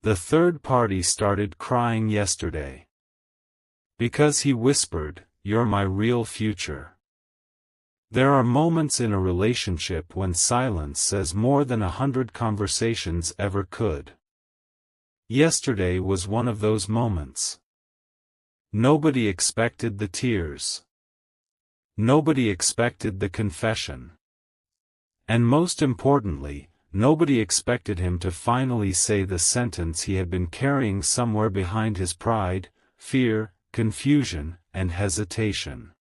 The third party started crying yesterday. Because he whispered, "You're my real future." There are moments in a relationship when silence says more than 100 conversations ever could. Yesterday was one of those moments. Nobody expected the tears. Nobody expected the confession. And most importantly, nobody expected him to finally say the sentence he had been carrying somewhere behind his pride, fear, confusion, and hesitation.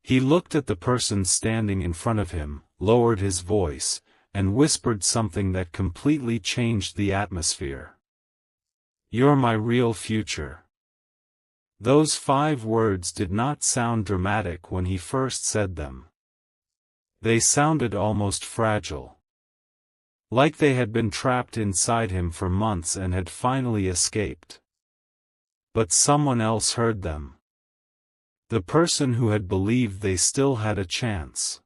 He looked at the person standing in front of him, lowered his voice, and whispered something that completely changed the atmosphere. "You're my real future." Those 5 words did not sound dramatic when he first said them. They sounded almost fragile. Like they had been trapped inside him for months and had finally escaped. But someone else heard them. The person who had believed they still had a chance.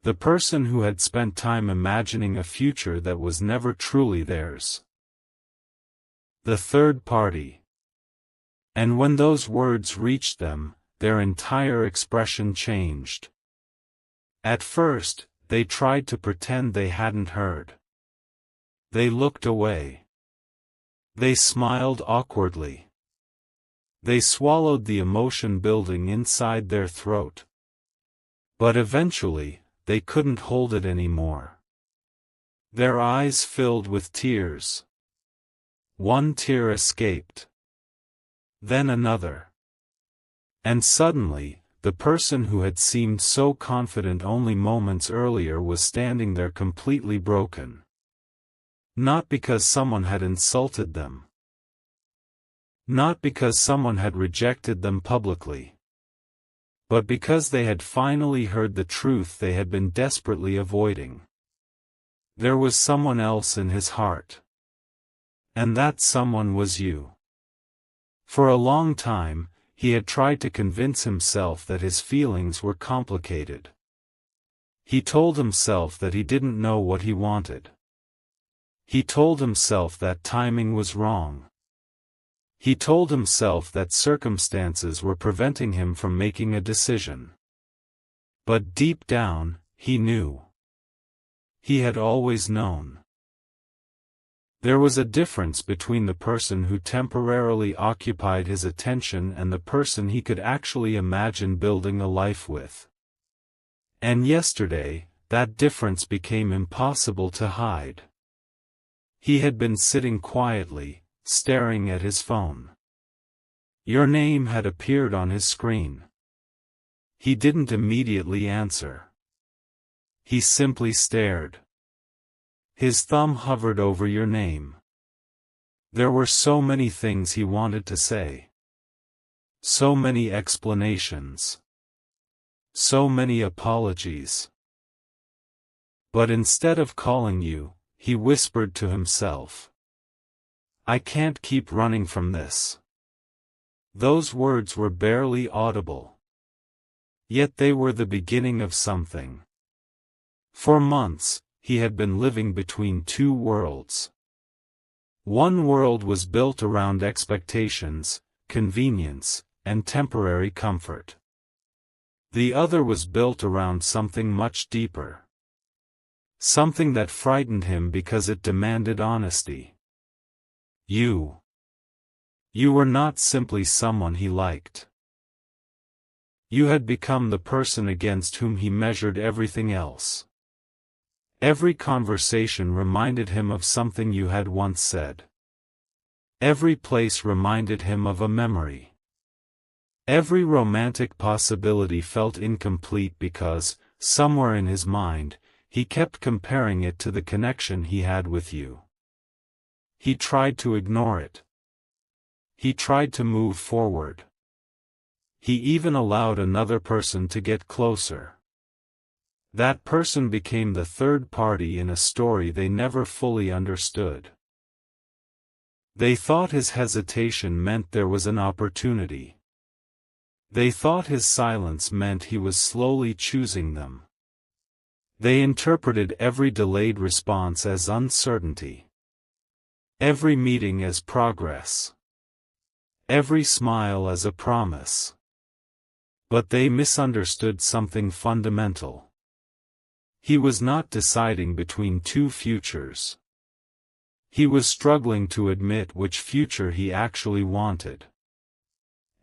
The person who had spent time imagining a future that was never truly theirs. The third party. And when those words reached them, their entire expression changed. At first, they tried to pretend they hadn't heard. They looked away. They smiled awkwardly. They swallowed the emotion building inside their throat. But eventually, they couldn't hold it anymore. Their eyes filled with tears. One tear escaped. Then another. And suddenly, the person who had seemed so confident only moments earlier was standing there completely broken. Not because someone had insulted them. Not because someone had rejected them publicly. But because they had finally heard the truth they had been desperately avoiding. There was someone else in his heart. And that someone was you. For a long time, he had tried to convince himself that his feelings were complicated. He told himself that he didn't know what he wanted. He told himself that timing was wrong. He told himself that circumstances were preventing him from making a decision. But deep down, he knew. He had always known. There was a difference between the person who temporarily occupied his attention and the person he could actually imagine building a life with. And yesterday, that difference became impossible to hide. He had been sitting quietly, staring at his phone. Your name had appeared on his screen. He didn't immediately answer. He simply stared. His thumb hovered over your name. There were so many things he wanted to say. So many explanations. So many apologies. But instead of calling you, he whispered to himself. I can't keep running from this. Those words were barely audible. Yet they were the beginning of something. For months, he had been living between 2 worlds. One world was built around expectations, convenience, and temporary comfort. The other was built around something much deeper. Something that frightened him because it demanded honesty. You. You were not simply someone he liked. You had become the person against whom he measured everything else. Every conversation reminded him of something you had once said. Every place reminded him of a memory. Every romantic possibility felt incomplete because, somewhere in his mind, he kept comparing it to the connection he had with you. He tried to ignore it. He tried to move forward. He even allowed another person to get closer. That person became the third party in a story they never fully understood. They thought his hesitation meant there was an opportunity. They thought his silence meant he was slowly choosing them. They interpreted every delayed response as uncertainty. Every meeting as progress. Every smile as a promise. But they misunderstood something fundamental. He was not deciding between two futures. He was struggling to admit which future he actually wanted.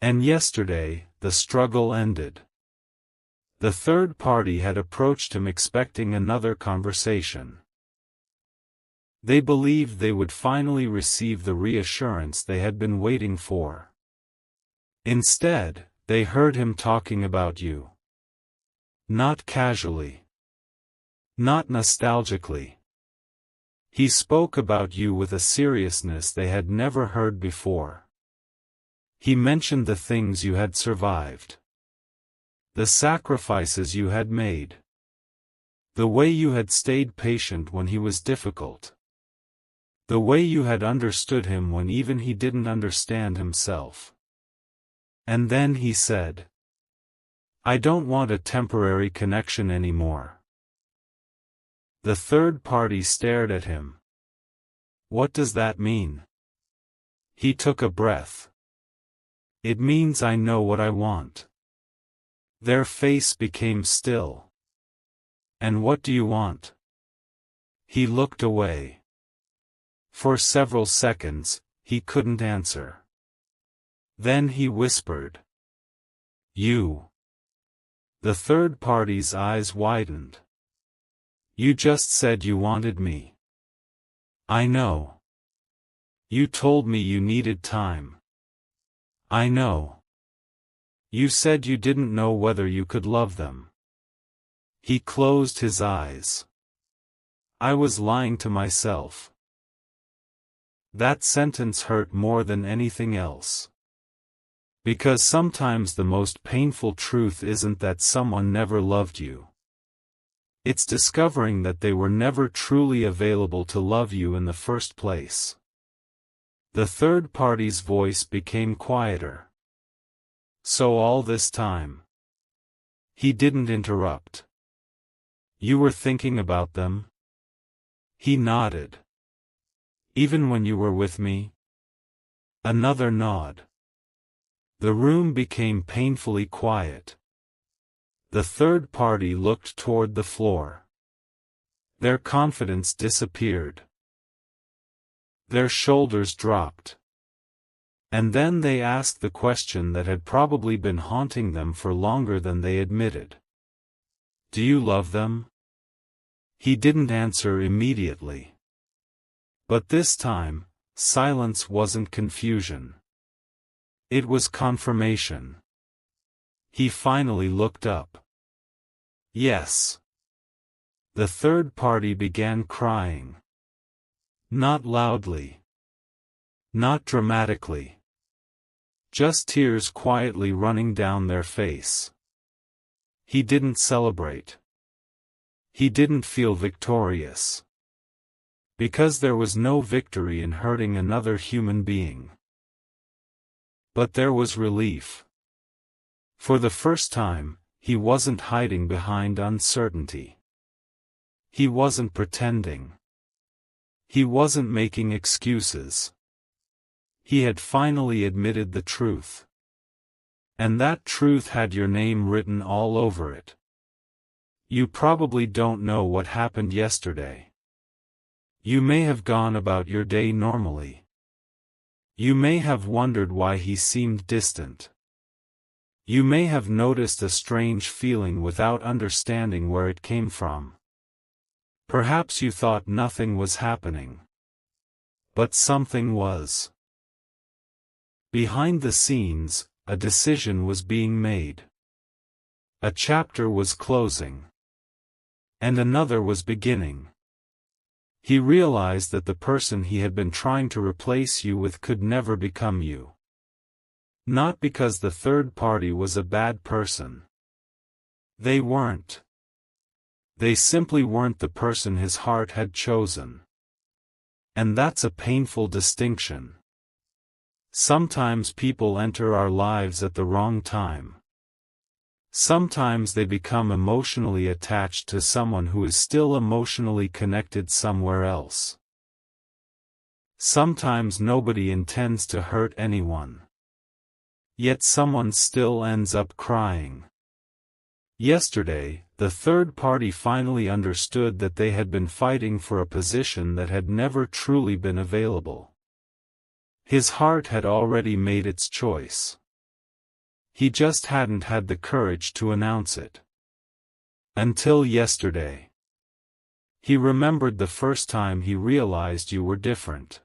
And yesterday, the struggle ended. The third party had approached him expecting another conversation. They believed they would finally receive the reassurance they had been waiting for. Instead, they heard him talking about you. Not casually. Not nostalgically. He spoke about you with a seriousness they had never heard before. He mentioned the things you had survived. The sacrifices you had made. The way you had stayed patient when he was difficult. The way you had understood him when even he didn't understand himself. And then he said, "I don't want a temporary connection anymore." The third party stared at him. "What does that mean?" He took a breath. "It means I know what I want." Their face became still. "And what do you want?" He looked away. For several seconds, he couldn't answer. Then he whispered, "You." The third party's eyes widened. "You just said you wanted me." "I know. You told me you needed time." "I know. You said you didn't know whether you could love them." He closed his eyes. "I was lying to myself." That sentence hurt more than anything else. Because sometimes the most painful truth isn't that someone never loved you. It's discovering that they were never truly available to love you in the first place. The third party's voice became quieter. "So all this time." He didn't interrupt. "You were thinking about them?" He nodded. "Even when you were with me?" Another nod. The room became painfully quiet. The third party looked toward the floor. Their confidence disappeared. Their shoulders dropped. And then they asked the question that had probably been haunting them for longer than they admitted. "Do you love them?" He didn't answer immediately. But this time, silence wasn't confusion. It was confirmation. He finally looked up. "Yes." The third party began crying. Not loudly. Not dramatically. Just tears quietly running down their face. He didn't celebrate. He didn't feel victorious. Because there was no victory in hurting another human being. But there was relief. For the first time, he wasn't hiding behind uncertainty. He wasn't pretending. He wasn't making excuses. He had finally admitted the truth. And that truth had your name written all over it. You probably don't know what happened yesterday. You may have gone about your day normally. You may have wondered why he seemed distant. You may have noticed a strange feeling without understanding where it came from. Perhaps you thought nothing was happening. But something was. Behind the scenes, a decision was being made. A chapter was closing. And another was beginning. He realized that the person he had been trying to replace you with could never become you. Not because the third party was a bad person. They weren't. They simply weren't the person his heart had chosen. And that's a painful distinction. Sometimes people enter our lives at the wrong time. Sometimes they become emotionally attached to someone who is still emotionally connected somewhere else. Sometimes nobody intends to hurt anyone. Yet someone still ends up crying. Yesterday, the third party finally understood that they had been fighting for a position that had never truly been available. His heart had already made its choice. He just hadn't had the courage to announce it. Until yesterday. He remembered the first time he realized you were different.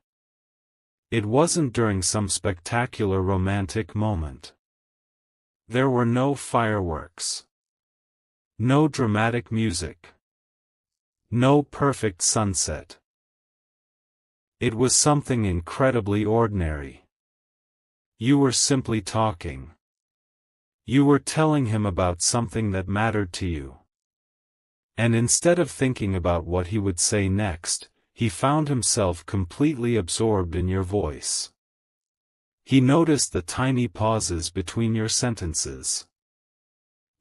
It wasn't during some spectacular romantic moment. There were no fireworks. No dramatic music. No perfect sunset. It was something incredibly ordinary. You were simply talking. You were telling him about something that mattered to you. And instead of thinking about what he would say next, he found himself completely absorbed in your voice. He noticed the tiny pauses between your sentences.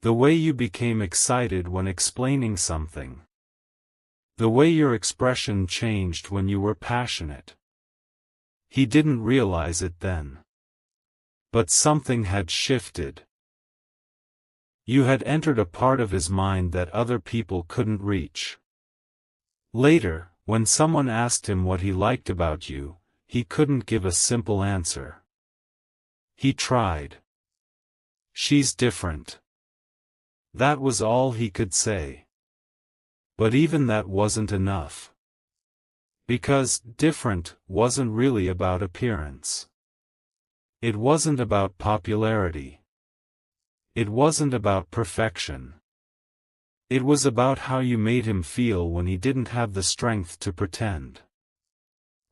The way you became excited when explaining something. The way your expression changed when you were passionate. He didn't realize it then. But something had shifted. You had entered a part of his mind that other people couldn't reach. Later, when someone asked him what he liked about you, he couldn't give a simple answer. He tried. She's different. That was all he could say. But even that wasn't enough. Because different wasn't really about appearance. It wasn't about popularity. It wasn't about perfection. It was about how you made him feel when he didn't have the strength to pretend.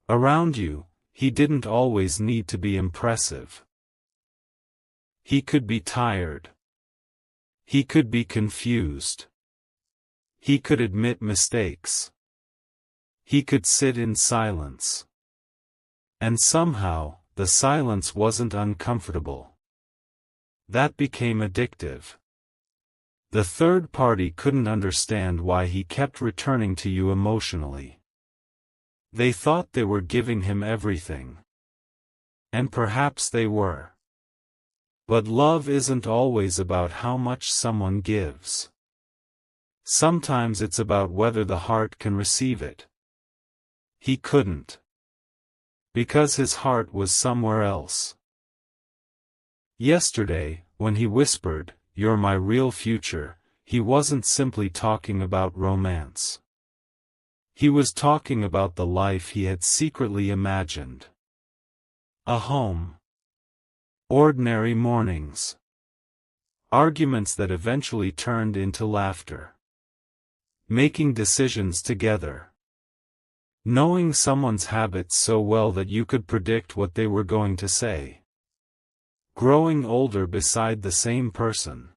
Around you, he didn't always need to be impressive. He could be tired. He could be confused. He could admit mistakes. He could sit in silence. And somehow, the silence wasn't uncomfortable. That became addictive. The third party couldn't understand why he kept returning to you emotionally. They thought they were giving him everything. And perhaps they were. But love isn't always about how much someone gives. Sometimes it's about whether the heart can receive it. He couldn't. Because his heart was somewhere else. Yesterday, when he whispered, "You're my real future," he wasn't simply talking about romance. He was talking about the life he had secretly imagined. A home. Ordinary mornings. Arguments that eventually turned into laughter. Making decisions together. Knowing someone's habits so well that you could predict what they were going to say. Growing older beside the same person.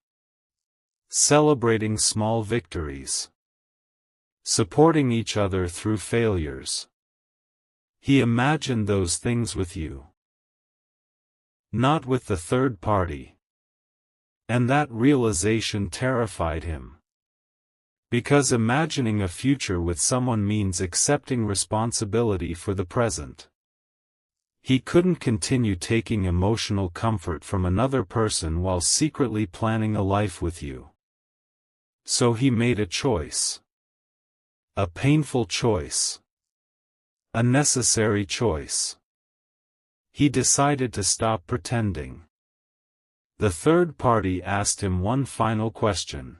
Celebrating small victories. Supporting each other through failures. He imagined those things with you. Not with the third party. And that realization terrified him. Because imagining a future with someone means accepting responsibility for the present. He couldn't continue taking emotional comfort from another person while secretly planning a life with you. So he made a choice. A painful choice. A necessary choice. He decided to stop pretending. The third party asked him one final question.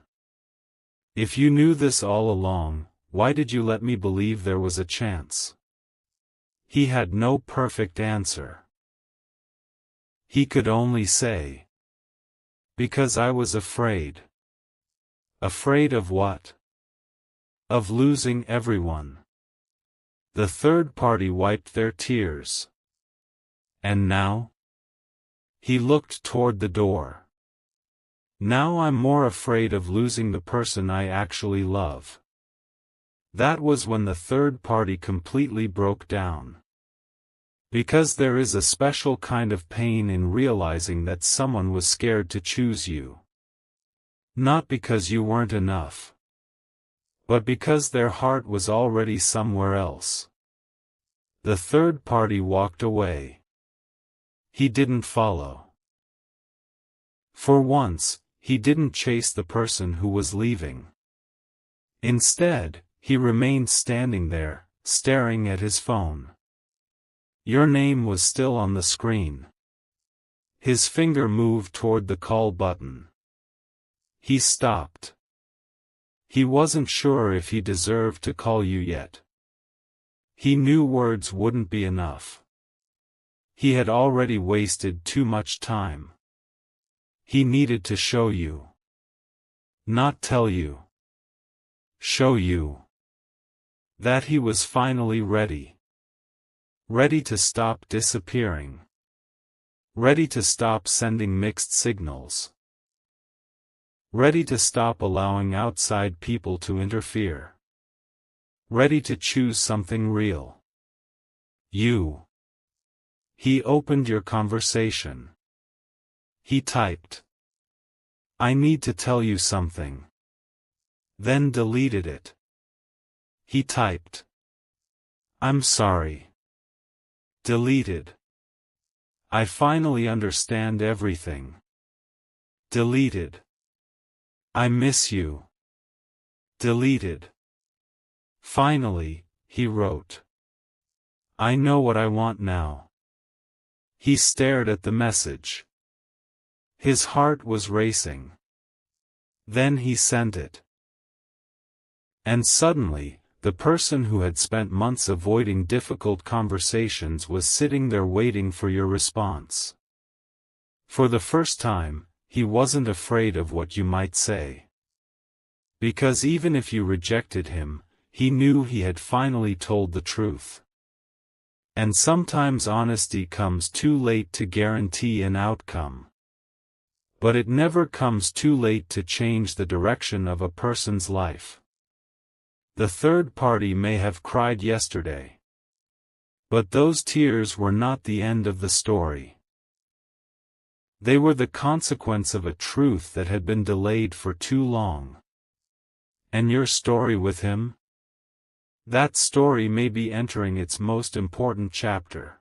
"If you knew this all along, why did you let me believe there was a chance?" He had no perfect answer. He could only say, "Because I was afraid." Afraid of what? Of losing everyone. The third party wiped their tears. And now? He looked toward the door. Now I'm more afraid of losing the person I actually love. That was when the third party completely broke down. Because there is a special kind of pain in realizing that someone was scared to choose you. Not because you weren't enough. But because their heart was already somewhere else. The third party walked away. He didn't follow. For once, he didn't chase the person who was leaving. Instead, he remained standing there, staring at his phone. Your name was still on the screen. His finger moved toward the call button. He stopped. He wasn't sure if he deserved to call you yet. He knew words wouldn't be enough. He had already wasted too much time. He needed to show you. Not tell you. Show you. That he was finally ready. Ready to stop disappearing. Ready to stop sending mixed signals. Ready to stop allowing outside people to interfere. Ready to choose something real. You. He opened your conversation. He typed. I need to tell you something. Then deleted it. He typed. I'm sorry. Deleted. I finally understand everything. Deleted. I miss you. Deleted. Finally, he wrote. I know what I want now. He stared at the message. His heart was racing. Then he sent it. And suddenly, the person who had spent months avoiding difficult conversations was sitting there waiting for your response. For the first time, he wasn't afraid of what you might say. Because even if you rejected him, he knew he had finally told the truth. And sometimes honesty comes too late to guarantee an outcome. But it never comes too late to change the direction of a person's life. The third party may have cried yesterday. But those tears were not the end of the story. They were the consequence of a truth that had been delayed for too long. And your story with him? That story may be entering its most important chapter.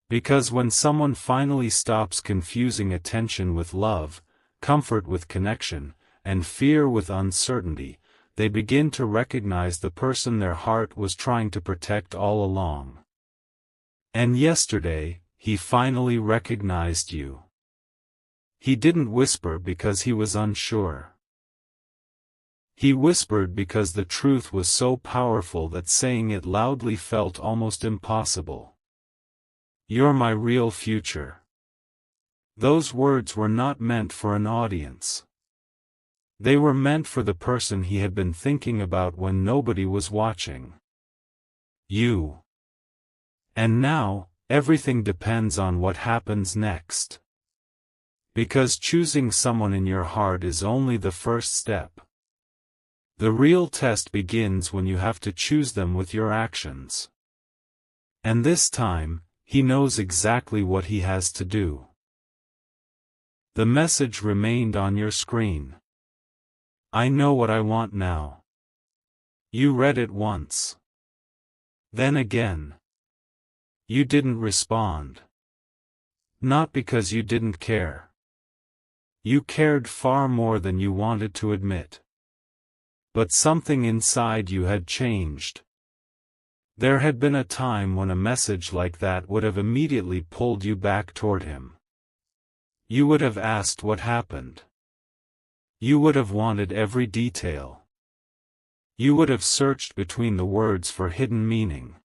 Because when someone finally stops confusing attention with love, comfort with connection, and fear with uncertainty, they begin to recognize the person their heart was trying to protect all along. And yesterday, he finally recognized you. He didn't whisper because he was unsure. He whispered because the truth was so powerful that saying it loudly felt almost impossible. You're my real future. Those words were not meant for an audience. They were meant for the person he had been thinking about when nobody was watching. You. And now, everything depends on what happens next. Because choosing someone in your heart is only the first step. The real test begins when you have to choose them with your actions. And this time, he knows exactly what he has to do. The message remained on your screen. I know what I want now. You read it once. Then again. You didn't respond. Not because you didn't care. You cared far more than you wanted to admit. But something inside you had changed. There had been a time when a message like that would have immediately pulled you back toward him. You would have asked what happened. You would have wanted every detail. You would have searched between the words for hidden meaning.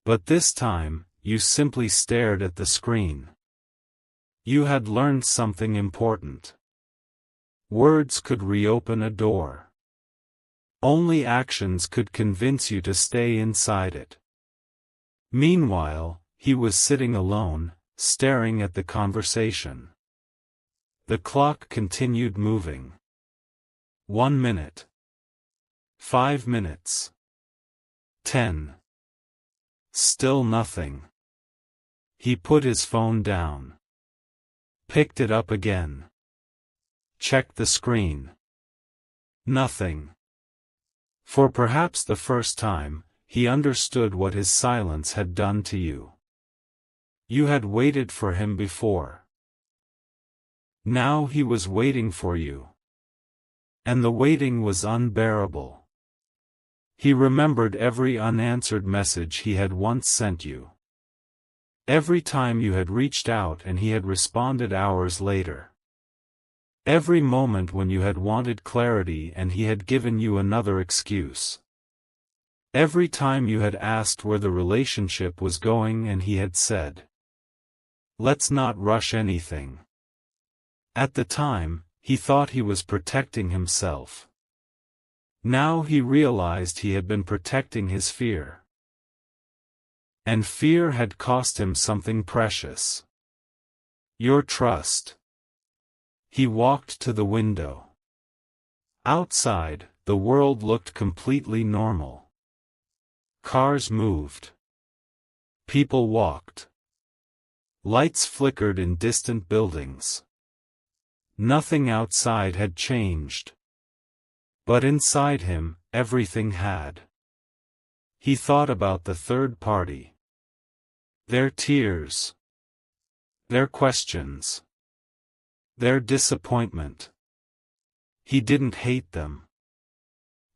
But this time, you simply stared at the screen. You had learned something important. Words could reopen a door. Only actions could convince you to stay inside it. Meanwhile, he was sitting alone, staring at the conversation. The clock continued moving. 1 minute. 5 minutes. 10. Still nothing. He put his phone down. Picked it up again. Checked the screen. Nothing. For perhaps the first time, he understood what his silence had done to you. You had waited for him before. Now he was waiting for you. And the waiting was unbearable. He remembered every unanswered message he had once sent you. Every time you had reached out and he had responded hours later. Every moment when you had wanted clarity and he had given you another excuse. Every time you had asked where the relationship was going and he had said, "Let's not rush anything." At the time, he thought he was protecting himself. Now he realized he had been protecting his fear. And fear had cost him something precious. Your trust. He walked to the window. Outside, the world looked completely normal. Cars moved. People walked. Lights flickered in distant buildings. Nothing outside had changed. But inside him, everything had. He thought about the third party. Their tears. Their questions. Their disappointment. He didn't hate them.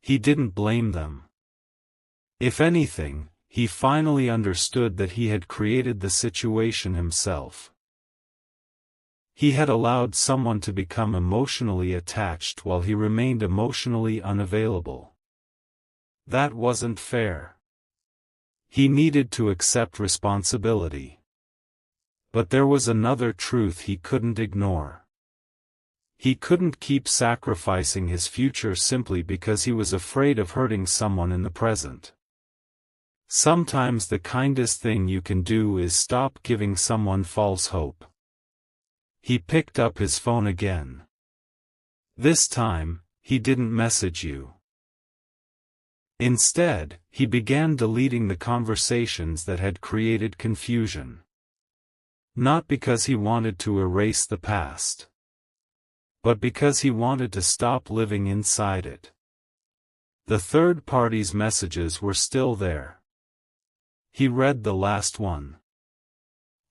He didn't blame them. If anything, he finally understood that he had created the situation himself. He had allowed someone to become emotionally attached while he remained emotionally unavailable. That wasn't fair. He needed to accept responsibility. But there was another truth he couldn't ignore. He couldn't keep sacrificing his future simply because he was afraid of hurting someone in the present. Sometimes the kindest thing you can do is stop giving someone false hope. He picked up his phone again. This time, he didn't message you. Instead, he began deleting the conversations that had created confusion. Not because he wanted to erase the past, but because he wanted to stop living inside it. The third party's messages were still there. He read the last one.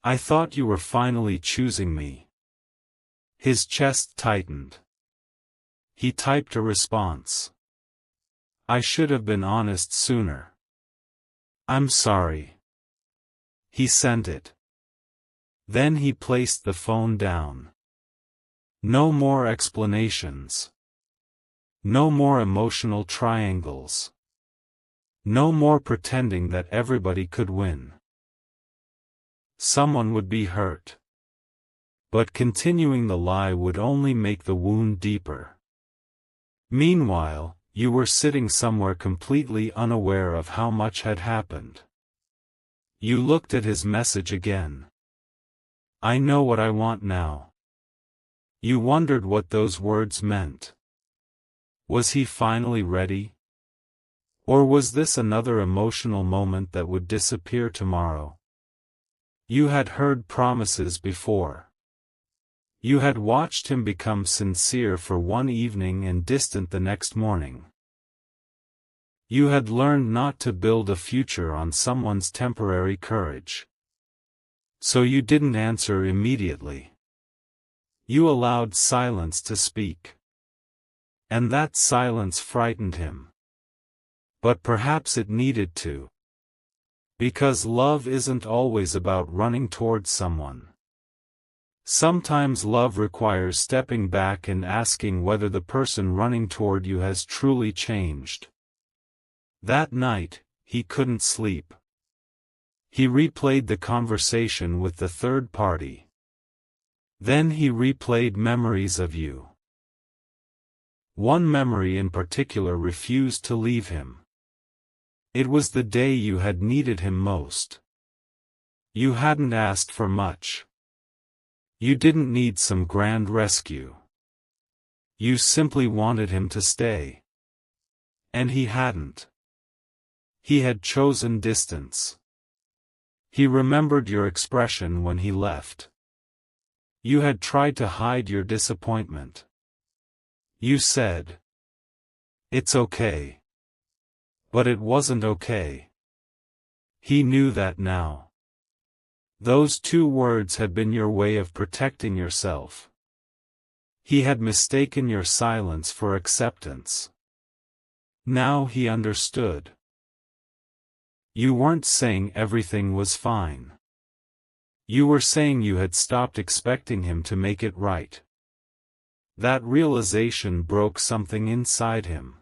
"I thought you were finally choosing me." His chest tightened. He typed a response. "I should have been honest sooner. I'm sorry." He sent it. Then he placed the phone down. No more explanations. No more emotional triangles. No more pretending that everybody could win. Someone would be hurt. But continuing the lie would only make the wound deeper. Meanwhile, you were sitting somewhere completely unaware of how much had happened. You looked at his message again. "I know what I want now." You wondered what those words meant. Was he finally ready? Or was this another emotional moment that would disappear tomorrow? You had heard promises before. You had watched him become sincere for one evening and distant the next morning. You had learned not to build a future on someone's temporary courage. So you didn't answer immediately. You allowed silence to speak. And that silence frightened him. But perhaps it needed to. Because love isn't always about running towards someone. Sometimes love requires stepping back and asking whether the person running toward you has truly changed. That night, he couldn't sleep. He replayed the conversation with the third party. Then he replayed memories of you. One memory in particular refused to leave him. It was the day you had needed him most. You hadn't asked for much. You didn't need some grand rescue. You simply wanted him to stay. And he hadn't. He had chosen distance. He remembered your expression when he left. You had tried to hide your disappointment. You said, "It's okay." But it wasn't okay. He knew that now. Those 2 words had been your way of protecting yourself. He had mistaken your silence for acceptance. Now he understood. You weren't saying everything was fine. You were saying you had stopped expecting him to make it right. That realization broke something inside him.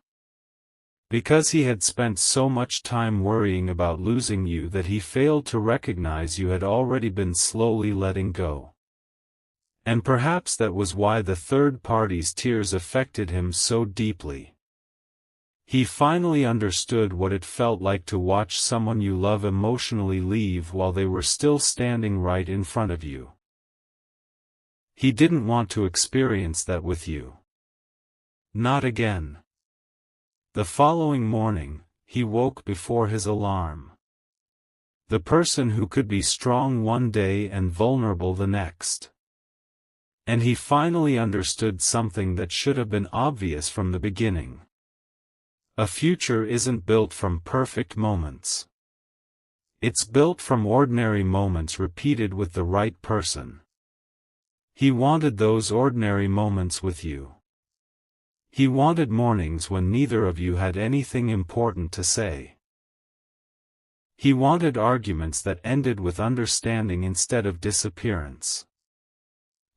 Because he had spent so much time worrying about losing you that he failed to recognize you had already been slowly letting go. And perhaps that was why the third party's tears affected him so deeply. He finally understood what it felt like to watch someone you love emotionally leave while they were still standing right in front of you. He didn't want to experience that with you. Not again. The following morning, he woke before his alarm. The person who could be strong one day and vulnerable the next. And he finally understood something that should have been obvious from the beginning. A future isn't built from perfect moments. It's built from ordinary moments repeated with the right person. He wanted those ordinary moments with you. He wanted mornings when neither of you had anything important to say. He wanted arguments that ended with understanding instead of disappearance.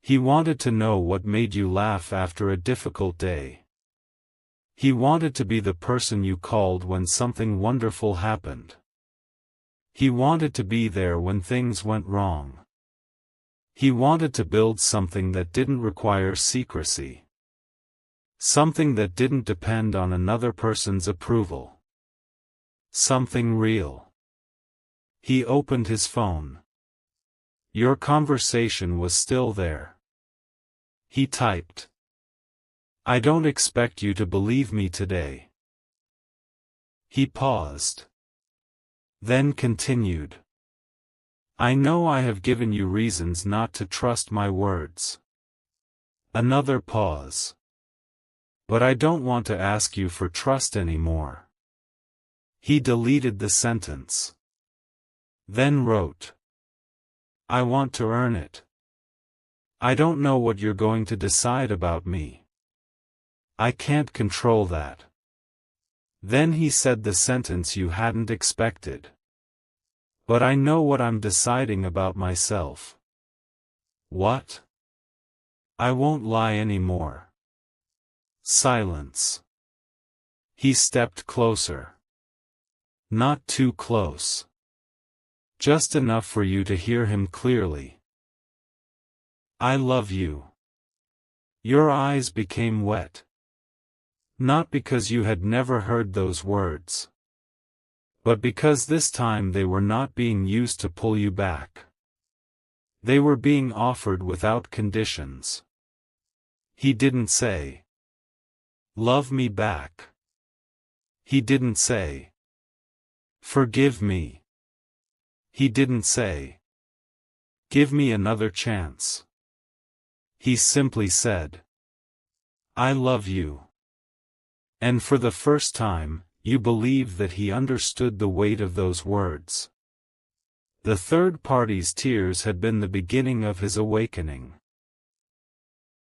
He wanted to know what made you laugh after a difficult day. He wanted to be the person you called when something wonderful happened. He wanted to be there when things went wrong. He wanted to build something that didn't require secrecy. Something that didn't depend on another person's approval. Something real. He opened his phone. Your conversation was still there. He typed. I don't expect you to believe me today. He paused. Then continued. I know I have given you reasons not to trust my words. Another pause. But I don't want to ask you for trust anymore. He deleted the sentence. Then wrote. I want to earn it. I don't know what you're going to decide about me. I can't control that. Then he said the sentence you hadn't expected. But I know what I'm deciding about myself. What? I won't lie anymore. Silence. He stepped closer. Not too close. Just enough for you to hear him clearly. I love you. Your eyes became wet. Not because you had never heard those words. But because this time they were not being used to pull you back. They were being offered without conditions. He didn't say, love me back. He didn't say, forgive me. He didn't say, give me another chance. He simply said, I love you. And for the first time, you believed that he understood the weight of those words. The third party's tears had been the beginning of his awakening.